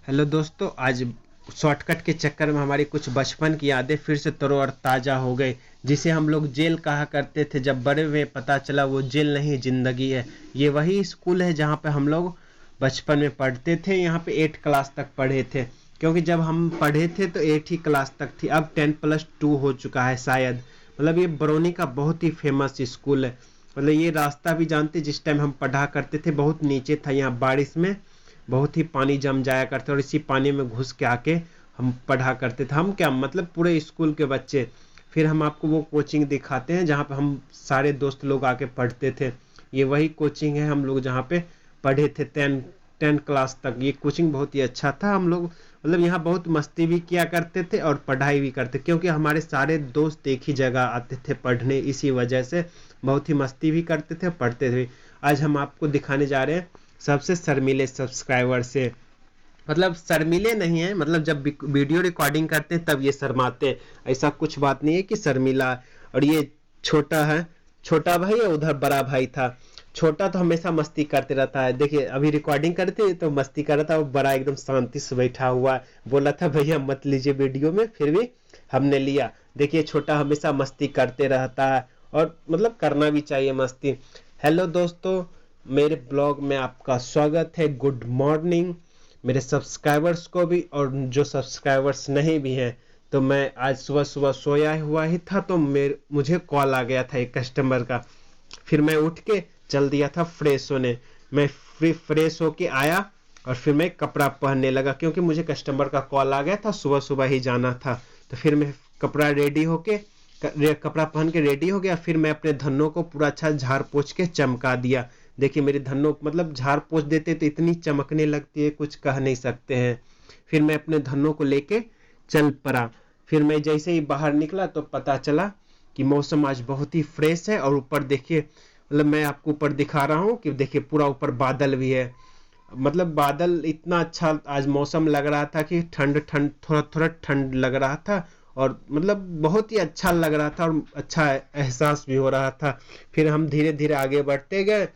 Hello दोस्तों, आज shortcut के चक्कर में हमारी कुछ बचपन की यादें फिर से तरो और ताज़ा हो गई। जिसे हम लोग जेल कहा करते थे, जब बड़े हुए पता चला वो जेल नहीं जिंदगी है। ये वही स्कूल है जहाँ पे हम लोग बचपन में पढ़ते थे। यहाँ पे 8 क्लास तक पढ़े थे, क्योंकि जब हम पढ़े थे तो 8 ही क्लास तक थी। अब 10+2 हो चुका है शायद। मतलब ये बरौनी का बहुत ही फेमस स्कूल है। मतलब ये रास्ता भी जानते, जिस टाइम हम पढ़ा करते थे बहुत नीचे था। यहाँ बारिश में बहुत ही पानी जम जाया करते और इसी पानी में घुस के आके हम पढ़ा करते थे। हम क्या मतलब पूरे स्कूल के बच्चे। फिर हम आपको वो कोचिंग दिखाते हैं जहाँ पे हम सारे दोस्त लोग आके पढ़ते थे। ये वही कोचिंग है हम लोग जहाँ पे पढ़े थे 10 क्लास तक। ये कोचिंग बहुत ही अच्छा था। हम लोग मतलब यहाँ बहुत मस्ती भी किया करते थे और पढ़ाई भी करते, क्योंकि हमारे सारे दोस्त एक ही जगह आते थे पढ़ने। इसी वजह से बहुत ही मस्ती भी करते थे, पढ़ते थे। आज हम आपको दिखाने जा रहे हैं सबसे शर्मीले सब्सक्राइबर से। मतलब शर्मीले नहीं है, मतलब जब वीडियो रिकॉर्डिंग करते हैं तब ये शर्माते हैं। ऐसा कुछ बात नहीं है कि शर्मीला। और ये छोटा है, छोटा भाई है, उधर बड़ा भाई था। छोटा तो हमेशा मस्ती करते रहता है। देखिए अभी रिकॉर्डिंग करते तो मस्ती कर रहा था, और बड़ा एकदम शांति से बैठा हुआ बोला था भैया मत लीजिए वीडियो में, फिर भी हमने लिया। देखिए छोटा हमेशा मस्ती करते रहता है, और मतलब करना भी चाहिए मस्ती। हेलो दोस्तों, मेरे ब्लॉग में आपका स्वागत है। गुड मॉर्निंग मेरे सब्सक्राइबर्स को भी, और जो सब्सक्राइबर्स नहीं भी हैं। तो मैं आज सुबह सुबह सोया हुआ ही था, तो मुझे कॉल आ गया था एक कस्टमर का। फिर मैं उठ के चल दिया था फ्रेश होने। मैं फ्रेश होके आया और फिर मैं कपड़ा पहनने लगा, क्योंकि मुझे कस्टमर का कॉल आ गया था, सुबह सुबह ही जाना था। तो फिर मैं कपड़ा पहन के रेडी हो गया। फिर मैं अपने धनों को पूरा अच्छा झाड़ पोछ के चमका दिया। देखिए मेरे धनों मतलब झाड़ पोछ देते तो इतनी चमकने लगती है, कुछ कह नहीं सकते हैं। फिर मैं अपने धनों को लेके चल पड़ा। फिर मैं जैसे ही बाहर निकला तो पता चला कि मौसम आज बहुत ही फ्रेश है। और ऊपर देखिए, मतलब मैं आपको ऊपर दिखा रहा हूँ कि देखिए पूरा ऊपर बादल भी है। मतलब बादल इतना अच्छा आज मौसम लग रहा था कि ठंड ठंड थोड़ा थोड़ा ठंड लग रहा था। और मतलब बहुत ही अच्छा लग रहा था और अच्छा एहसास भी हो रहा था। फिर हम धीरे धीरे आगे बढ़ते गए।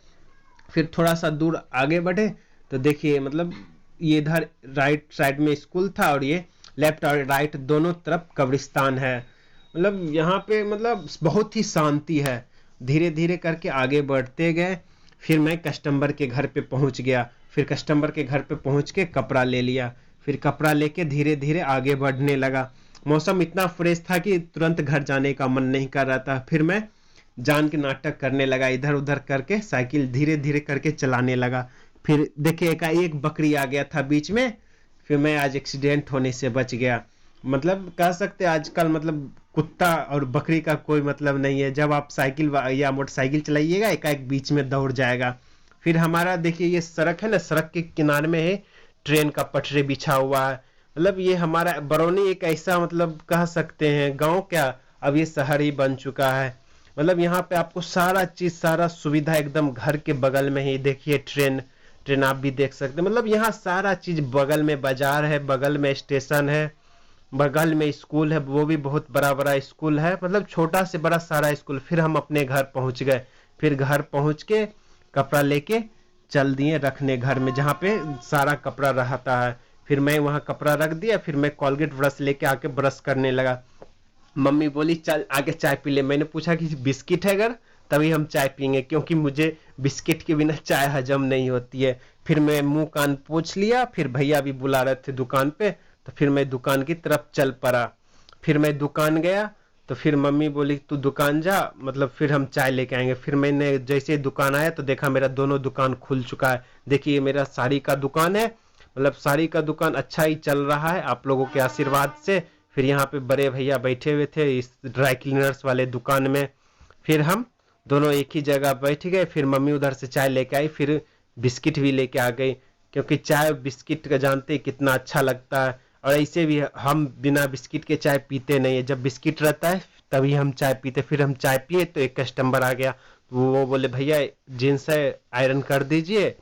फिर थोड़ा सा दूर आगे बढ़े तो देखिए मतलब ये इधर राइट साइड में स्कूल था, और ये लेफ्ट और राइट दोनों तरफ कब्रिस्तान है। मतलब यहाँ पे मतलब बहुत ही शांति है। धीरे धीरे करके आगे बढ़ते गए। फिर मैं कस्टमर के घर पे पहुंच गया। फिर कस्टमर के घर पे पहुंच के कपड़ा ले लिया। फिर कपड़ा लेके धीरे धीरे आगे बढ़ने लगा। मौसम इतना फ्रेश था कि तुरंत घर जाने का मन नहीं कर रहा था। फिर मैं जान के नाटक करने लगा, इधर उधर करके साइकिल धीरे धीरे करके चलाने लगा। फिर देखिए एक बकरी आ गया था बीच में। फिर मैं आज एक्सीडेंट होने से बच गया। मतलब कह सकते आजकल मतलब कुत्ता और बकरी का कोई मतलब नहीं है। जब आप साइकिल या मोटरसाइकिल चलाइएगा एकाएक बीच में दौड़ जाएगा। फिर हमारा देखिए ये सड़क है ना, सड़क के किनारे में है ट्रेन का पटरी बिछा हुआ है। मतलब ये हमारा बरौनी एक ऐसा मतलब कह सकते हैं गांव क्या, अब ये शहर ही बन चुका है। मतलब यहाँ पे आपको सारा चीज सारा सुविधा एकदम घर के बगल में ही। देखिए ट्रेन ट्रेन आप भी देख सकते हैं। मतलब यहाँ सारा चीज बगल में, बाजार है बगल में, स्टेशन है बगल में, स्कूल है वो भी बहुत बड़ा बड़ा स्कूल है। मतलब छोटा से बड़ा सारा स्कूल। फिर हम अपने घर पहुंच गए। फिर घर पहुंच के कपड़ा लेके चल दिए रखने घर में, जहाँ पे सारा कपड़ा रहता है। फिर मैं वहाँ कपड़ा रख दिया। फिर मैं कोलगेट ब्रश लेके आके ब्रश करने लगा। मम्मी बोली चल आगे चाय पी ले। मैंने पूछा कि बिस्किट है अगर, तभी हम चाय पियेंगे, क्योंकि मुझे बिस्किट के बिना चाय हजम नहीं होती है। फिर मैं मुंह कान पोंछ लिया। फिर भैया भी बुला रहे थे दुकान पे, तो फिर मैं दुकान की तरफ चल पड़ा। फिर मैं दुकान गया तो फिर मम्मी बोली तू दुकान जा, मतलब फिर हम चाय लेके आएंगे। फिर मैंने जैसे ही दुकान आया तो देखा मेरा दोनों दुकान खुल चुका है। देखिए मेरा साड़ी का दुकान है। मतलब साड़ी का दुकान अच्छा ही चल रहा है आप लोगों के आशीर्वाद से। फिर यहाँ पे बड़े भैया बैठे हुए थे इस ड्राई क्लीनर्स वाले दुकान में। फिर हम दोनों एक ही जगह बैठ गए। फिर मम्मी उधर से चाय लेके आई, फिर बिस्किट भी लेके आ गई, क्योंकि चाय बिस्किट का जानते कितना अच्छा लगता है। और ऐसे भी हम बिना बिस्किट के चाय पीते नहीं है, जब बिस्किट रहता है तभी हम चाय पीते। फिर हम चाय पिए तो एक कस्टमर आ गया। वो बोले भैया जींस है आयरन कर दीजिए।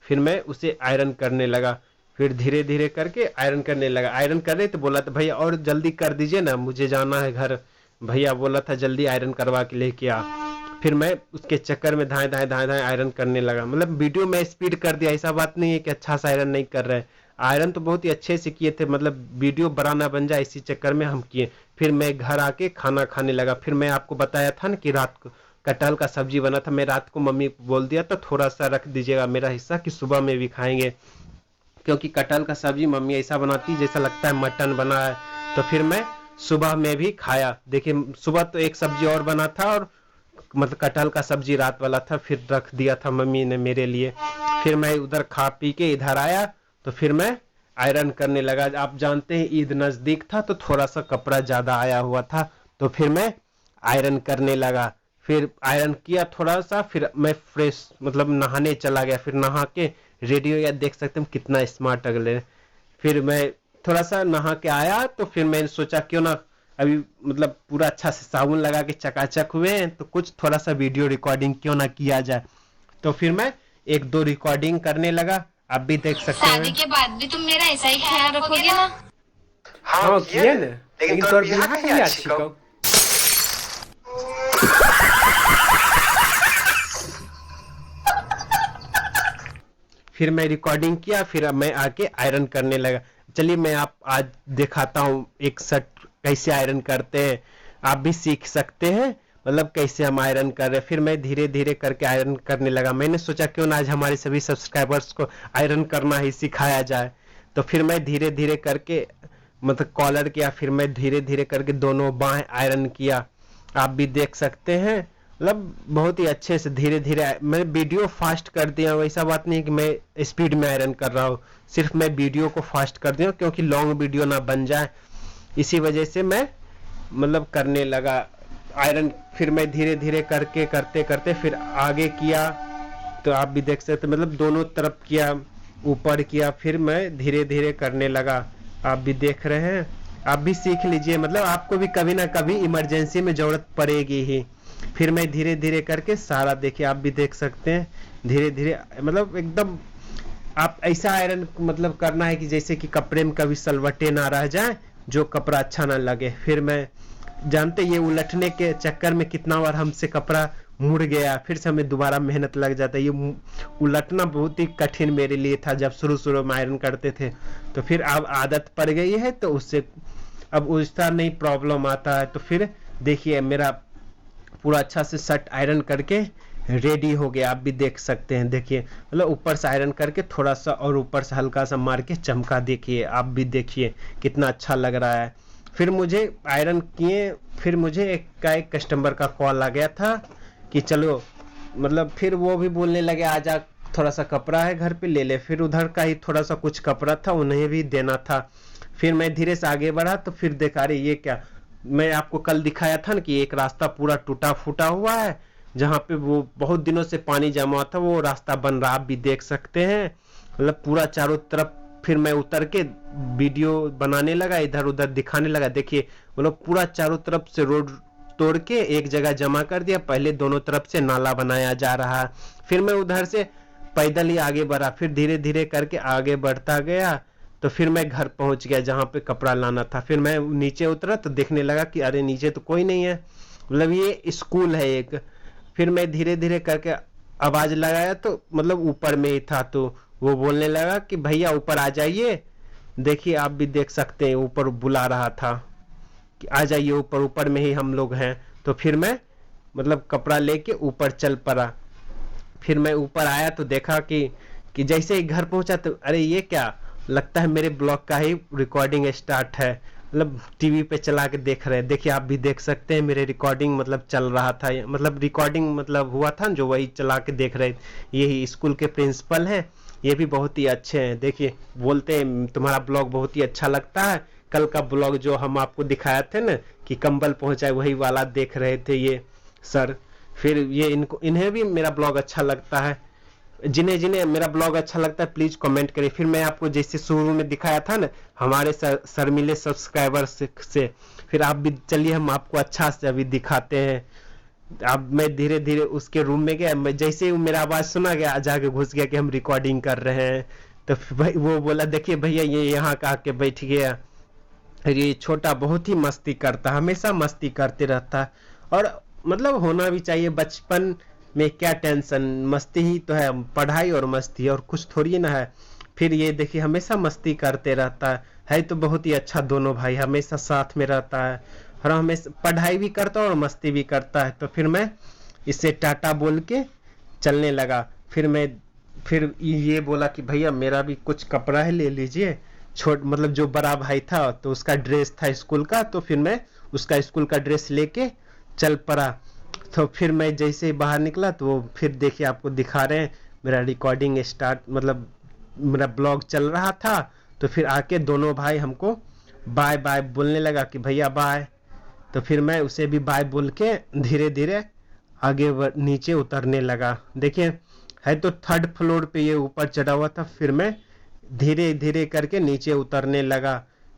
फिर मैं उसे आयरन करने लगा। फिर धीरे धीरे करके आयरन करने लगा। आयरन कर रहे तो बोला था भैया और जल्दी कर दीजिए ना, मुझे जाना है घर। भैया बोला था जल्दी आयरन करवा के लेके आ। फिर मैं उसके चक्कर में धाए धाए धाए धाए आयरन करने लगा। मतलब वीडियो में स्पीड कर दिया, ऐसा बात नहीं है कि अच्छा सा आयरन नहीं कर रहे हैं। आयरन तो बहुत ही अच्छे से किए थे, मतलब वीडियो बड़ा ना बन जाए इसी चक्कर में हम किए। फिर मैं घर आके खाना खाने लगा। फिर मैं आपको बताया था ना कि रात को कटहल का सब्जी बना था, मैं रात को मम्मी को बोल दिया तो थोड़ा सा रख दीजिएगा मेरा हिस्सा कि सुबह में भी खाएंगे, क्योंकि कटहल का सब्जी मम्मी ऐसा बनाती है जैसा लगता है मटन बना है। तो फिर मैं सुबह में भी खाया। देखिए सुबह तो एक सब्जी और बना था, और मतलब कटहल का सब्जी रात वाला था, फिर रख दिया था मम्मी ने मेरे लिए। फिर मैं उधर खा पी के इधर आया तो फिर मैं आयरन करने लगा। आप जानते हैं ईद नज़दीक था तो थोड़ा सा कपड़ा ज़्यादा आया हुआ था, तो फिर मैं आयरन करने लगा। फिर आयरन किया थोड़ा सा, फिर मैं फ्रेश मतलब नहाने चला गया। फिर नहा के रेडी हो गया, देख सकते हैं कितना स्मार्ट अगले। फिर मैं थोड़ा सा नहा के आया तो फिर मैंने सोचा क्यों ना अभी मतलब पूरा अच्छा से साबुन लगा के चकाचक हुए हैं तो कुछ थोड़ा सा वीडियो रिकॉर्डिंग क्यों ना किया जाए। तो फिर मैं एक दो रिकॉर्डिंग करने लगा। आप भी देख सकते हैं। शादी के बाद भी तुम मेरा ऐसा ही ख्याल रखोगे ना? हाँ किए ना, लेकिन तोर बियाह कहिया छिकौ? फिर मैं रिकॉर्डिंग किया, फिर मैं आके आयरन करने लगा। चलिए मैं आप आज दिखाता हूँ एक शर्ट कैसे आयरन करते हैं, आप भी सीख सकते हैं मतलब कैसे हम आयरन कर रहे हैं। फिर मैं धीरे धीरे करके आयरन करने लगा। मैंने सोचा क्यों ना आज हमारे सभी सब्सक्राइबर्स को आयरन करना ही सिखाया जाए। तो फिर मैं धीरे धीरे करके मतलब कॉलर किया, फिर मैं धीरे धीरे करके दोनों बाहें आयरन किया। आप भी देख सकते हैं मतलब बहुत ही अच्छे से धीरे धीरे। मैं वीडियो फास्ट कर दिया हूँ, ऐसा बात नहीं कि मैं स्पीड में आयरन कर रहा हूँ, सिर्फ मैं वीडियो को फास्ट कर दिया क्योंकि लॉन्ग वीडियो ना बन जाए, इसी वजह से मैं मतलब करने लगा आयरन। फिर मैं धीरे धीरे करके करते करते फिर आगे किया। तो आप भी देख सकते मतलब दोनों तरफ किया, ऊपर किया, फिर मैं धीरे धीरे करने लगा। आप भी देख रहे हैं, आप भी सीख लीजिए, मतलब आपको भी कभी ना कभी इमरजेंसी में जरूरत पड़ेगी ही। फिर मैं धीरे धीरे करके सारा देखिए, आप भी देख सकते हैं धीरे धीरे मतलब एकदम आप ऐसा आयरन मतलब करना है कि जैसे कि कपड़े में कभी सलवटे ना रह जाए, जो कपड़ा अच्छा ना लगे। फिर मैं जानते ये उलटने के चक्कर में कितना बार हमसे कपड़ा मुड़ गया, फिर से हमें दोबारा मेहनत लग जाता है। ये उलटना बहुत ही कठिन मेरे लिए था जब शुरू शुरू में आयरन करते थे। तो फिर अब आदत पड़ गई है तो उससे अब उलझता नहीं, प्रॉब्लम आता है। तो फिर देखिए मेरा पूरा अच्छा से शर्ट आयरन करके रेडी हो गया। आप भी देख सकते हैं, देखिए मतलब ऊपर से आयरन करके थोड़ा सा और ऊपर से हल्का सा मार के चमका, देखिए आप भी देखिए कितना अच्छा लग रहा है। फिर मुझे आयरन किए, फिर मुझे एक कस्टमर का कॉल आ गया था कि चलो मतलब फिर वो भी बोलने लगे आजा थोड़ा सा कपड़ा है घर पे ले ले। फिर उधर का ही थोड़ा सा कुछ कपड़ा था उन्हें भी देना था। फिर मैं धीरे से आगे बढ़ा तो फिर देखा रही ये क्या, मैं आपको कल दिखाया था ना कि एक रास्ता पूरा टूटा फूटा हुआ है जहाँ पे वो बहुत दिनों से पानी जमा था, वो रास्ता बन रहा, आप भी देख सकते हैं मतलब पूरा चारों तरफ। फिर मैं उतर के वीडियो बनाने लगा, इधर उधर दिखाने लगा। देखिए मतलब पूरा चारों तरफ से रोड तोड़ के एक जगह जमा कर दिया, पहले दोनों तरफ से नाला बनाया जा रहा है। फिर मैं उधर से पैदल ही आगे बढ़ा, फिर धीरे धीरे करके आगे बढ़ता गया। तो फिर मैं घर पहुंच गया जहाँ पे कपड़ा लाना था। फिर मैं नीचे उतरा तो देखने लगा कि अरे नीचे तो कोई नहीं है, मतलब ये स्कूल है एक। फिर मैं धीरे धीरे करके आवाज लगाया तो मतलब ऊपर में ही था, तो वो बोलने लगा कि भैया ऊपर आ जाइए। देखिए आप भी देख सकते हैं ऊपर बुला रहा था कि आ जाइए ऊपर, ऊपर में ही हम लोग हैं। तो फिर मैं मतलब कपड़ा लेके ऊपर चल पड़ा। फिर मैं ऊपर आया तो देखा कि जैसे ही घर पहुंचा तो अरे ये क्या, लगता है मेरे ब्लॉग का ही रिकॉर्डिंग स्टार्ट है, मतलब टीवी पे चला के देख रहे हैं। देखिए आप भी देख सकते हैं मेरे रिकॉर्डिंग मतलब चल रहा था, मतलब रिकॉर्डिंग मतलब हुआ था जो वही चला के देख रहे। यही स्कूल के प्रिंसिपल हैं, ये भी बहुत ही अच्छे हैं। देखिए बोलते हैं तुम्हारा ब्लॉग बहुत ही अच्छा लगता है। कल का ब्लॉग जो हम आपको दिखाया थे ना कि कंबल पहुंचाए, वही वाला देख रहे थे ये सर। फिर ये इन्हें भी मेरा ब्लॉग अच्छा लगता है। जिन्हें जिन्हें मेरा ब्लॉग अच्छा लगता है प्लीज कमेंट करिए। फिर मैं आपको जैसे शुरू में दिखाया था ना हमारे सर मिले सब्सक्राइबर से, फिर आप भी चलिए हम आपको अच्छा से अभी दिखाते हैं। अब मैं धीरे धीरे उसके रूम में गया, मैं जैसे ही मेरा आवाज सुना गया जाके घुस गया कि हम रिकॉर्डिंग कर रहे हैं। तो भाई वो बोला देखिए भैया ये यहाँ का आके बैठ गया। ये छोटा बहुत ही मस्ती करता, हमेशा मस्ती करते रहता है, और मतलब होना भी चाहिए। बचपन में क्या टेंशन, मस्ती ही तो है, पढ़ाई और मस्ती और कुछ थोड़ी ना है। फिर ये देखिए हमेशा मस्ती करते रहता है तो बहुत ही अच्छा, दोनों भाई हमेशा साथ में रहता है और हमेशा पढ़ाई भी करता है और मस्ती भी करता है। तो फिर मैं इससे टाटा बोल के चलने लगा। फिर ये बोला कि भैया मेरा भी कुछ कपड़ा है ले लीजिए, छोट मतलब जो बड़ा भाई था तो उसका ड्रेस था स्कूल का, तो फिर मैं उसका स्कूल का ड्रेस लेके चल पड़ा। तो फिर मैं जैसे ही बाहर निकला तो फिर देखिए आपको दिखा रहे हैं मेरा रिकॉर्डिंग स्टार्ट, मतलब मेरा ब्लॉग चल रहा था। तो फिर आके दोनों भाई हमको बाय बाय बोलने लगा कि भैया बाय। तो फिर मैं उसे भी बाय बोल के धीरे धीरे आगे नीचे उतरने लगा। देखिए है तो थर्ड फ्लोर पे ये ऊपर चढ़ा हुआ था, फिर मैं धीरे धीरे करके नीचे उतरने लगा।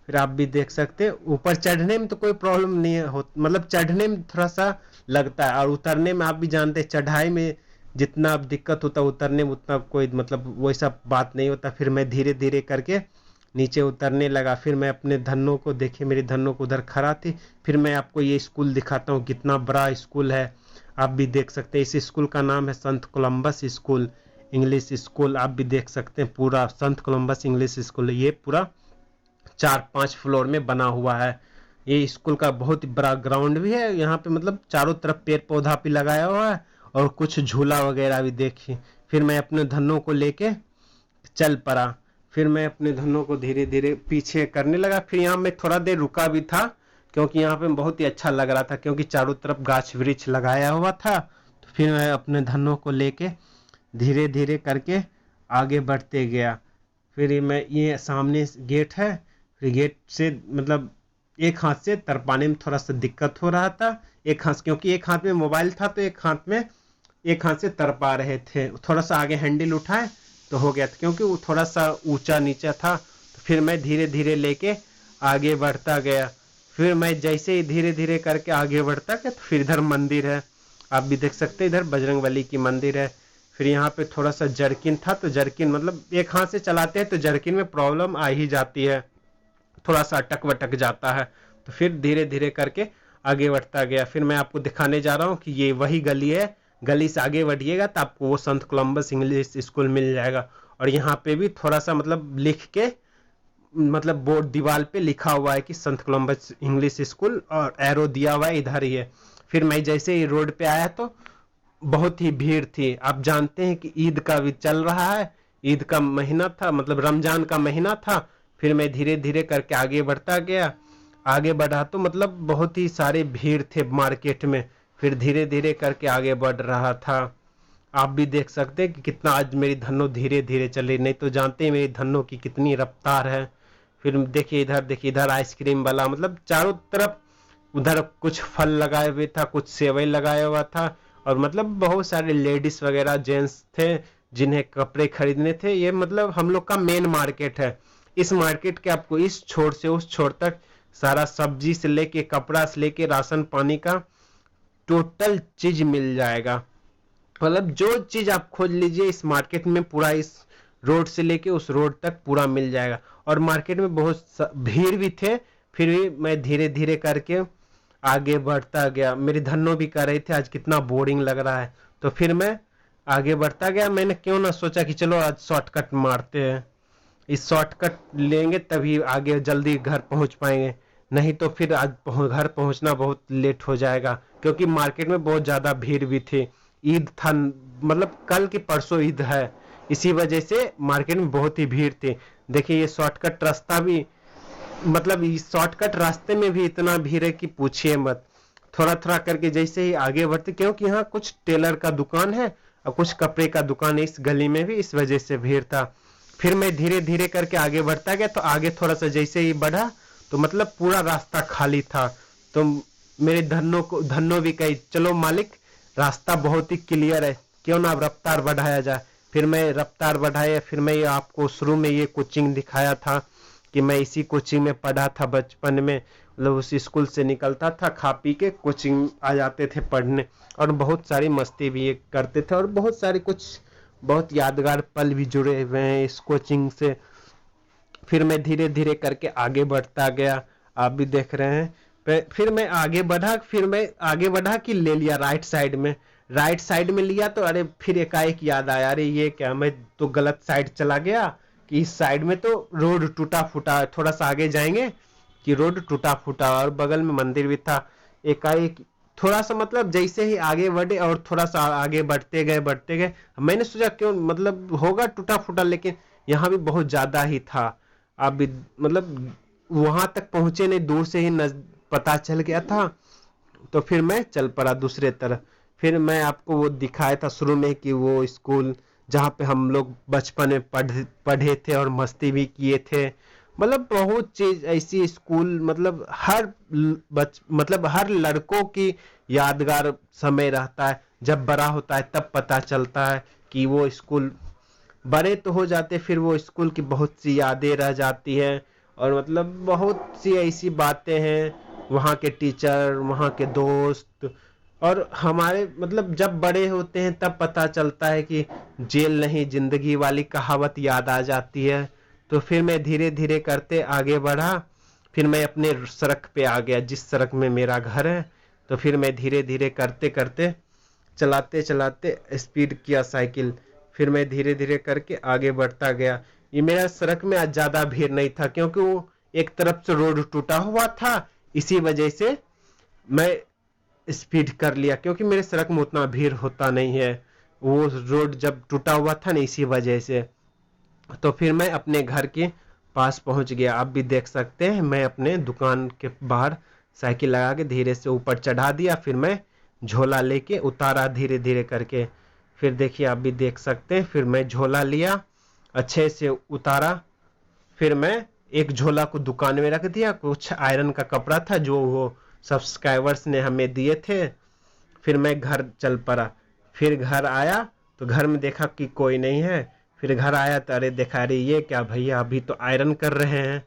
फिर आप भी देख सकते हैं ऊपर चढ़ने में तो कोई प्रॉब्लम नहीं है, मतलब चढ़ने में थोड़ा सा लगता है और उतरने में आप भी जानते हैं चढ़ाई में जितना दिक्कत होता है उतरने में उतना कोई मतलब वैसा बात नहीं होता। फिर मैं धीरे धीरे करके नीचे उतरने लगा। फिर मैं अपने धनों को देखिए, मेरी धनों को उधर खड़ा थी। फिर मैं आपको ये स्कूल दिखाता हूँ कितना बड़ा स्कूल है, आप भी देख सकते हैं। इस स्कूल का नाम है संत कोलंबस स्कूल इंग्लिश स्कूल। आप भी देख सकते हैं पूरा संत कोलंबस इंग्लिश स्कूल, ये पूरा 4-5 फ्लोर में बना हुआ है। ये स्कूल का बहुत बड़ा ग्राउंड भी है, यहाँ पे मतलब चारों तरफ पेड़ पौधा भी लगाया हुआ है और कुछ झूला वगैरह भी देखिए। फिर मैं अपने धनों को लेके चल पड़ा। फिर मैं अपने धनों को धीरे धीरे पीछे करने लगा। फिर यहाँ मैं थोड़ा देर रुका भी था क्योंकि यहाँ पे बहुत ही अच्छा लग रहा था, क्योंकि चारों तरफ गाछ वृक्ष लगाया हुआ था। तो फिर मैं अपने धनों को लेके धीरे धीरे करके आगे बढ़ते गया। फिर मैं ये सामने गेट है, फिर गेट से मतलब एक हाथ से तरपाने में थोड़ा सा दिक्कत हो रहा था। एक हाथ, क्योंकि एक हाथ में मोबाइल था तो एक हाथ से तरपा रहे थे। थोड़ा सा आगे हैंडल उठाए तो हो गया था, क्योंकि वो थोड़ा सा ऊंचा नीचा था। तो फिर मैं धीरे धीरे लेके आगे बढ़ता गया। फिर मैं जैसे ही धीरे धीरे करके आगे बढ़ता गया तो फिर इधर मंदिर है, आप भी देख सकते हैं इधर बजरंगबली की मंदिर है। फिर यहाँ पे थोड़ा सा जर्किन था, तो जर्किन मतलब एक हाथ से चलाते हैं तो जर्किन में प्रॉब्लम आ ही जाती है, थोड़ा सा अटक वटक जाता है। तो फिर धीरे धीरे करके आगे बढ़ता गया। फिर मैं आपको दिखाने जा रहा हूँ कि ये वही गली है, गली से आगे बढ़िएगा तो आपको वो संत कोलंबस इंग्लिश स्कूल मिल जाएगा। और यहाँ पे भी थोड़ा सा मतलब लिख के, मतलब बोर्ड दीवार पे लिखा हुआ है कि संत कोलंबस इंग्लिश स्कूल, और एरो दिया हुआ है इधर ही है। फिर मैं जैसे ही रोड पे आया तो बहुत ही भीड़ थी। आप जानते हैं कि ईद का भी चल रहा है, ईद का महीना था, मतलब रमजान का महीना था। फिर मैं धीरे धीरे करके आगे बढ़ता गया। आगे बढ़ा तो मतलब बहुत ही सारे भीड़ थे मार्केट में। फिर धीरे धीरे करके आगे बढ़ रहा था। आप भी देख सकते हैं कि कितना आज मेरी धनों धीरे धीरे चले, नहीं तो जानते हैं मेरी धनों की कितनी रफ्तार है। फिर देखिए इधर आइसक्रीम वाला, मतलब चारों तरफ उधर कुछ फल लगाए हुए था, कुछ सेवई लगाया हुआ था, और मतलब बहुत सारे लेडीज वगैरह जेंट्स थे जिन्हें कपड़े खरीदने थे। ये मतलब हम लोग का मेन मार्केट है। इस मार्केट के आपको इस छोर से उस छोर तक सारा सब्जी से लेके कपड़ा से लेके राशन पानी का टोटल चीज मिल जाएगा। मतलब जो चीज आप खोज लीजिए इस मार्केट में पूरा, इस रोड से लेके उस रोड तक पूरा मिल जाएगा। और मार्केट में बहुत भीड़ भी थे, फिर भी मैं धीरे धीरे करके आगे बढ़ता गया। मेरी धन्नो भी कह रही थी आज कितना बोरिंग लग रहा है, तो फिर मैं आगे बढ़ता गया। मैंने क्यों ना सोचा कि चलो आज शॉर्टकट मारते हैं, इस शॉर्टकट लेंगे तभी आगे जल्दी घर पहुंच पाएंगे, नहीं तो फिर आज घर पहुंचना बहुत लेट हो जाएगा, क्योंकि मार्केट में बहुत ज़्यादा भीड़ भी थी। ईद था, मतलब कल की परसों ईद है, इसी वजह से मार्केट में बहुत ही भीड़ थी। देखिए ये शॉर्टकट रास्ता भी, मतलब इस शॉर्टकट रास्ते में भी इतना भीड़ है कि पूछिए मत। थोड़ा थोड़ा करके जैसे ही आगे बढ़ते, क्योंकि यहाँ कुछ टेलर का दुकान है और कुछ कपड़े का दुकान है इस गली में भी, इस वजह से भीड़ था। फिर मैं धीरे धीरे करके आगे बढ़ता गया, तो आगे थोड़ा सा जैसे ही बढ़ा तो मतलब पूरा रास्ता खाली था। तो मेरे धन्नो भी कही चलो मालिक रास्ता बहुत ही क्लियर है, क्यों ना रफ्तार बढ़ाया जाए। फिर मैं रफ्तार बढ़ाया। फिर मैं आपको शुरू में ये कोचिंग दिखाया था कि मैं इसी कोचिंग में पढ़ा था बचपन में, मतलब उस स्कूल से निकलता था खा पी के कोचिंग आ जाते थे पढ़ने, और बहुत सारी मस्ती भी ये करते थे, और बहुत सारे कुछ बहुत यादगार पल भी जुड़े हुए हैं इस कोचिंग से। फिर मैं धीरे धीरे करके आगे बढ़ता गया, आप भी देख रहे हैं। फिर मैं आगे बढ़ा कि ले लिया राइट साइड में लिया, तो अरे फिर एकाएक याद आया, अरे ये क्या, मैं तो गलत साइड चला गया, कि इस साइड में तो रोड टूटा फूटा, थोड़ा सा आगे जाएंगे कि रोड टूटा फूटा, और बगल में मंदिर भी था। एकाएक थोड़ा सा मतलब जैसे ही आगे बढ़े और थोड़ा सा आगे बढ़ते गए, मैंने सोचा क्यों मतलब होगा टूटा फूटा, लेकिन यहाँ भी बहुत ज्यादा ही था। आप भी मतलब वहां तक पहुंचे नहीं, दूर से ही पता चल गया था। तो फिर मैं चल पड़ा दूसरे तरफ। फिर मैं आपको वो दिखाया था शुरू में कि वो स्कूल जहाँ पे हम लोग बचपन में पढ़े थे और मस्ती भी किए थे। मतलब बहुत चीज ऐसी स्कूल, मतलब मतलब हर लड़कों की यादगार समय रहता है। जब बड़ा होता है तब पता चलता है कि वो स्कूल, बड़े तो हो जाते फिर वो स्कूल की बहुत सी यादें रह जाती हैं। और मतलब बहुत सी ऐसी बातें हैं, वहाँ के टीचर, वहाँ के दोस्त। और हमारे मतलब जब बड़े होते हैं तब पता चलता है कि जेल नहीं जिंदगी वाली कहावत याद आ जाती है। तो फिर मैं धीरे धीरे करते आगे बढ़ा। फिर मैं अपने सड़क पे आ गया जिस सड़क में मेरा घर है। तो फिर मैं धीरे धीरे करते करते, चलाते चलाते स्पीड किया साइकिल। फिर मैं धीरे धीरे करके आगे बढ़ता गया। ये मेरा सड़क में आज ज्यादा भीड़ नहीं था क्योंकि वो एक तरफ से रोड टूटा हुआ था, इसी वजह से मैं स्पीड कर लिया, क्योंकि मेरे सड़क में उतना भीड़ होता नहीं है। वो रोड जब टूटा हुआ था ना, इसी वजह से। तो फिर मैं अपने घर के पास पहुंच गया। आप भी देख सकते हैं मैं अपने दुकान के बाहर साइकिल लगा के धीरे से ऊपर चढ़ा दिया। फिर मैं झोला लेके उतारा धीरे धीरे करके। फिर देखिए आप भी देख सकते हैं, फिर मैं झोला लिया, अच्छे से उतारा। फिर मैं एक झोला को दुकान में रख दिया, कुछ आयरन का कपड़ा था जो वो सब्सक्राइबर्स ने हमें दिए थे। फिर मैं घर चल पड़ा। फिर घर आया तो घर में देखा कि कोई नहीं है। फिर घर आया तो अरे देखा, अरे ये क्या भैया अभी तो आयरन कर रहे हैं।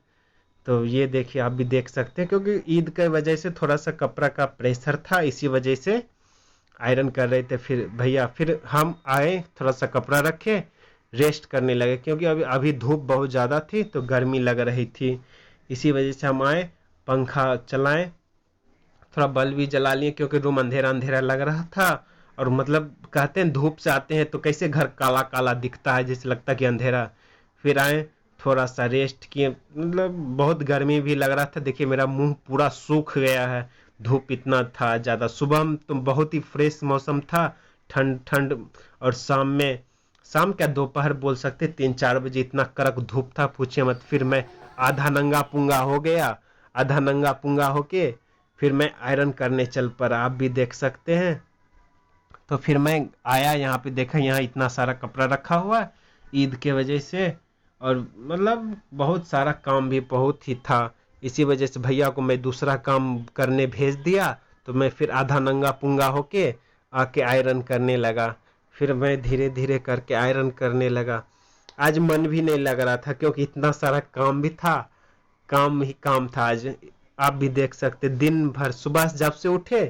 तो ये देखिए आप भी देख सकते हैं, क्योंकि ईद के वजह से थोड़ा सा कपड़ा का प्रेशर था, इसी वजह से आयरन कर रहे थे। फिर भैया, फिर हम आए, थोड़ा सा कपड़ा रखे, रेस्ट करने लगे, क्योंकि अभी अभी धूप बहुत ज़्यादा थी तो गर्मी लग रही थी। इसी वजह से हम आए, पंखा चलाएं, थोड़ा बल्ब भी जला लिए क्योंकि रूम अंधेरा अंधेरा लग रहा था। और मतलब कहते हैं धूप से आते हैं तो कैसे घर काला काला दिखता है, जैसे लगता कि अंधेरा। फिर आए, थोड़ा सा रेस्ट किए, मतलब बहुत गर्मी भी लग रहा था। देखिए मेरा मुंह पूरा सूख गया है, धूप इतना था ज़्यादा। सुबह में तो बहुत ही फ्रेश मौसम था, ठंड ठंड। और शाम क्या दोपहर बोल सकते, 3-4 बजे इतना कड़क धूप था, पूछे मत। फिर मैं आधा नंगा पुंगा हो गया। आधा नंगा पुंगा होके फिर मैं आयरन करने चल पड़ा, आप भी देख सकते हैं। तो फिर मैं आया यहाँ पे, देखा यहाँ इतना सारा कपड़ा रखा हुआ है ईद के वजह से। और मतलब बहुत सारा काम भी बहुत ही था, इसी वजह से भैया को मैं दूसरा काम करने भेज दिया। तो मैं फिर आधा नंगा पुंगा होके आके आयरन करने लगा। फिर मैं धीरे धीरे करके आयरन करने लगा। आज मन भी नहीं लग रहा था क्योंकि इतना सारा काम भी था, काम ही काम था आज। आप भी देख सकते, दिन भर सुबह जब से उठे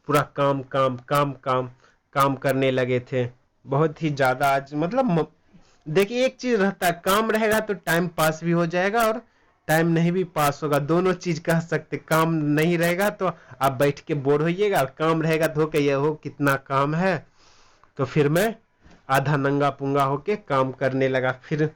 पूरा काम काम काम काम काम करने लगे थे। बहुत ही ज्यादा आज मतलब देखिए एक चीज रहता है, काम रहेगा तो टाइम पास भी हो जाएगा और टाइम नहीं भी पास होगा, दोनों चीज कह सकते। काम नहीं रहेगा तो आप बैठ के बोर होइएगा, और काम रहेगा तो कहिए हो कितना काम है। तो फिर मैं आधा नंगा पुंगा होके काम करने लगा। फिर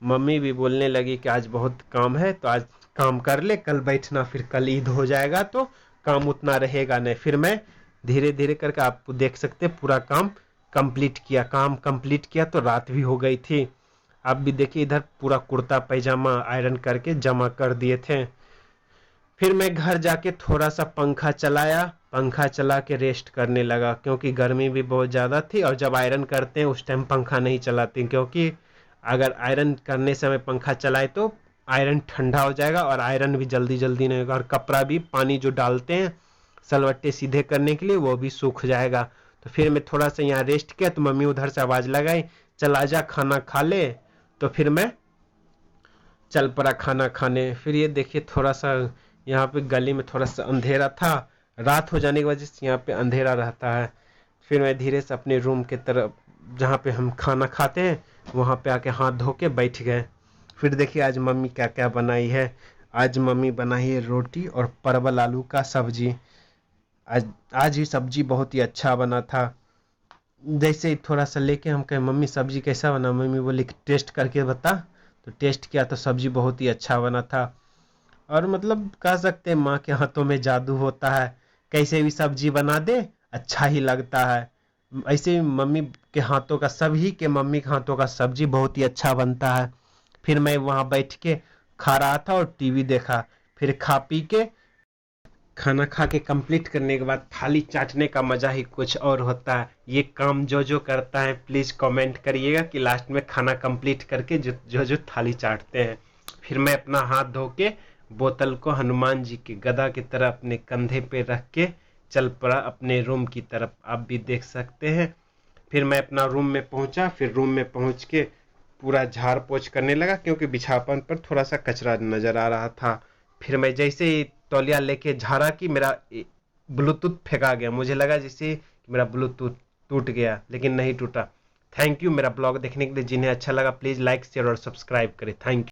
मम्मी भी बोलने लगी कि आज बहुत काम है तो आज काम कर ले, कल बैठना, फिर कल ईद हो जाएगा तो काम उतना रहेगा नहीं। फिर मैं धीरे धीरे करके, आपको देख सकते, पूरा काम कंप्लीट किया। काम कंप्लीट किया तो रात भी हो गई थी। आप भी देखिए इधर पूरा कुर्ता पैजामा आयरन करके जमा कर दिए थे। फिर मैं घर जाके थोड़ा सा पंखा चलाया, पंखा चला के रेस्ट करने लगा, क्योंकि गर्मी भी बहुत ज़्यादा थी। और जब आयरन करते हैं उस टाइम पंखा नहीं चलाते, क्योंकि अगर आयरन करने समय पंखा चलाए तो आयरन ठंडा हो जाएगा और आयरन भी जल्दी जल्दी नहीं होगा। और कपड़ा भी, पानी जो डालते हैं सलवट्टे सीधे करने के लिए, वो भी सूख जाएगा। तो फिर मैं थोड़ा सा यहाँ रेस्ट किया तो मम्मी उधर से आवाज़ लगाई, चल आजा खाना खा ले। तो फिर मैं चल पड़ा खाना खाने। फिर ये देखिए थोड़ा सा यहाँ पे गली में थोड़ा सा अंधेरा था, रात हो जाने की वजह से यहाँ पे अंधेरा रहता है। फिर मैं धीरे से अपने रूम के तरफ, जहाँ पे हम खाना खाते हैं, वहाँ पे आके हाथ धो के बैठ गए। फिर देखिए आज मम्मी क्या क्या बनाई है। आज मम्मी बनाई है रोटी और परवल आलू का सब्जी। आज ही सब्जी बहुत ही अच्छा बना था। जैसे ही थोड़ा सा लेके हम कहे मम्मी सब्जी कैसा बना, मम्मी बोली टेस्ट करके बता। तो टेस्ट किया तो सब्जी बहुत ही अच्छा बना था। और मतलब कह सकते हैं माँ के हाथों में जादू होता है, कैसे भी सब्जी बना दे अच्छा ही लगता है। ऐसे ही मम्मी के हाथों का, सभी के मम्मी के हाथों का सब्जी बहुत ही अच्छा बनता है। फिर मैं वहाँ बैठ के खा रहा था और टीवी देखा। फिर खा पी के, खाना खा के कंप्लीट करने के बाद थाली चाटने का मजा ही कुछ और होता है। ये काम जो जो करता है प्लीज कमेंट करिएगा कि लास्ट में खाना कंप्लीट करके जो जो जो थाली चाटते हैं। फिर मैं अपना हाथ धो के बोतल को हनुमान जी के गदा की तरह अपने कंधे पे रख के चल पड़ा अपने रूम की तरफ, आप भी देख सकते हैं। फिर मैं अपना रूम में पहुंचा। फिर रूम में पहुंच के पूरा झाड़ पोछ करने लगा, क्योंकि बिछापन पर थोड़ा सा कचरा नजर आ रहा था। फिर मैं जैसे ही तौलिया लेके झाड़ा कि मेरा ब्लूटूथ फेंका गया, मुझे लगा जैसे मेरा ब्लूटूथ टूट गया, लेकिन नहीं टूटा। थैंक यू मेरा ब्लॉग देखने के लिए। जिन्हें अच्छा लगा प्लीज़ लाइक शेयर और सब्सक्राइब करें। Thank you.